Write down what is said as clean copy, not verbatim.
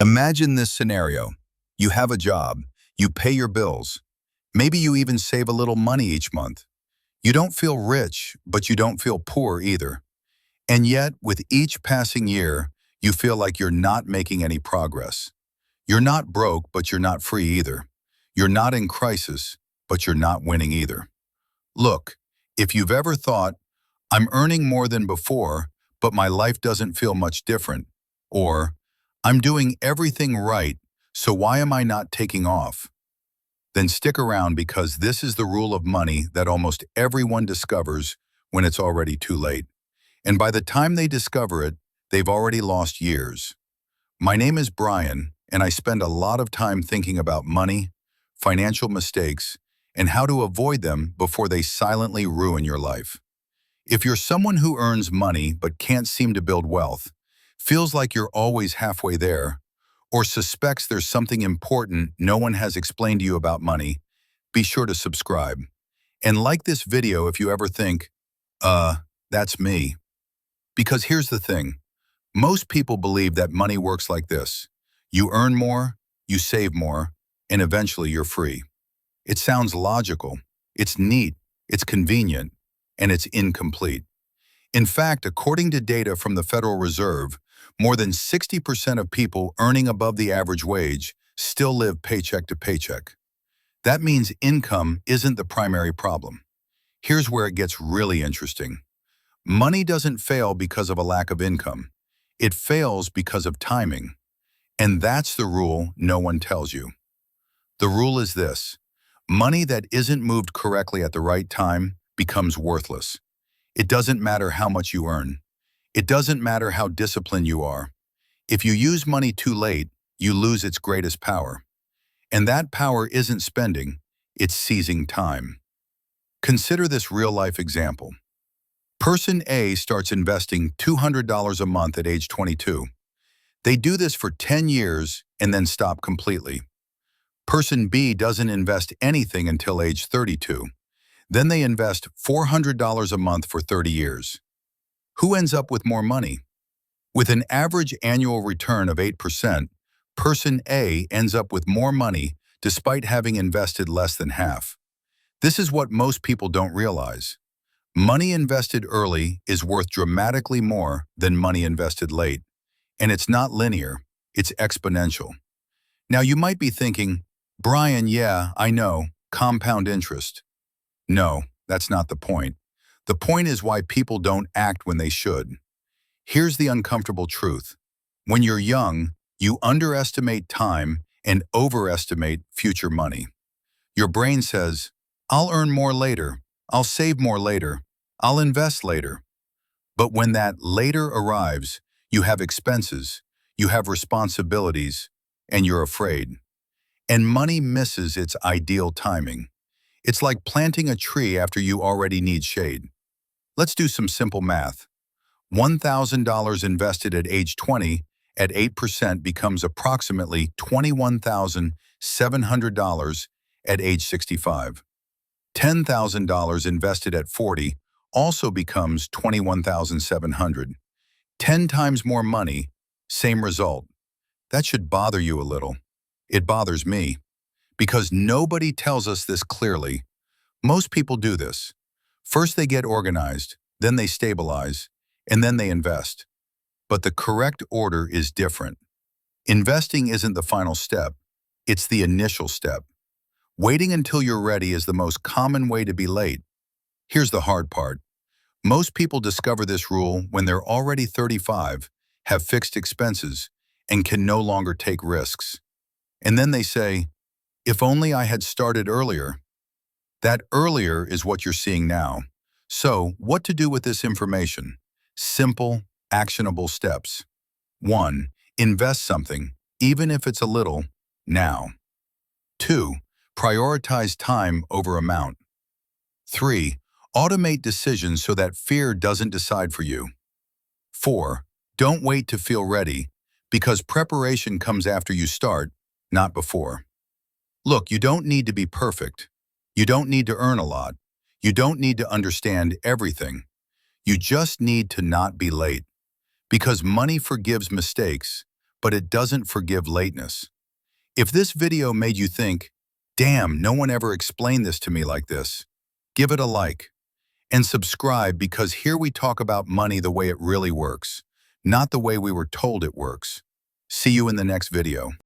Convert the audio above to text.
Imagine this scenario. You have a job, you pay your bills, maybe you even save a little money each month. You don't feel rich, but you don't feel poor either. And yet, with each passing year, you feel like you're not making any progress. You're not broke, but you're not free either. You're not in crisis, but you're not winning either. Look, if you've ever thought, I'm earning more than before, but my life doesn't feel much different, or I'm doing everything right, so why am I not taking off? Then stick around because this is the rule of money that almost everyone discovers when it's already too late. And by the time they discover it, they've already lost years. My name is Brian, and I spend a lot of time thinking about money, financial mistakes, and how to avoid them before they silently ruin your life. If you're someone who earns money but can't seem to build wealth, feels like you're always halfway there, or suspects there's something important no one has explained to you about money, be sure to subscribe. And like this video if you ever think, that's me. Because here's the thing. Most people believe that money works like this. You earn more, you save more, and eventually you're free. It sounds logical, it's neat, it's convenient, and it's incomplete. In fact, according to data from the Federal Reserve, more than 60% of people earning above the average wage still live paycheck to paycheck. That means income isn't the primary problem. Here's where it gets really interesting. Money doesn't fail because of a lack of income. It fails because of timing. And that's the rule no one tells you. The rule is this: money that isn't moved correctly at the right time becomes worthless. It doesn't matter how much you earn. It doesn't matter how disciplined you are. If you use money too late, you lose its greatest power. And that power isn't spending, it's seizing time. Consider this real-life example. Person A starts investing $200 a month at age 22. They do this for 10 years and then stop completely. Person B doesn't invest anything until age 32. Then they invest $400 a month for 30 years. Who ends up with more money? With an average annual return of 8%, Person A ends up with more money despite having invested less than half. This is what most people don't realize. Money invested early is worth dramatically more than money invested late. And it's not linear, it's exponential. Now you might be thinking, Brian, yeah, I know, compound interest. No, that's not the point. The point is why people don't act when they should. Here's the uncomfortable truth. When you're young, you underestimate time and overestimate future money. Your brain says, I'll earn more later, I'll save more later, I'll invest later. But when that later arrives, you have expenses, you have responsibilities, and you're afraid. And money misses its ideal timing. It's like planting a tree after you already need shade. Let's do some simple math. $1,000 invested at age 20 at 8% becomes approximately $21,700 at age 65. $10,000 invested at 40 also becomes $21,700. 10 times more money, same result. That should bother you a little. It bothers me. Because nobody tells us this clearly. Most people do this. First they get organized, then they stabilize, and then they invest. But the correct order is different. Investing isn't the final step, it's the initial step. Waiting until you're ready is the most common way to be late. Here's the hard part. Most people discover this rule when they're already 35, have fixed expenses, and can no longer take risks. And then they say, if only I had started earlier. That earlier is what you're seeing now. So, what to do with this information? Simple, actionable steps. 1. Invest something, even if it's a little, now. 2. Prioritize time over amount. 3. Automate decisions so that fear doesn't decide for you. 4. Don't wait to feel ready, because preparation comes after you start, not before. Look, you don't need to be perfect. You don't need to earn a lot. You don't need to understand everything. You just need to not be late. Because money forgives mistakes, but it doesn't forgive lateness. If this video made you think, damn, no one ever explained this to me like this, give it a like and subscribe, because here we talk about money the way it really works, not the way we were told it works. See you in the next video.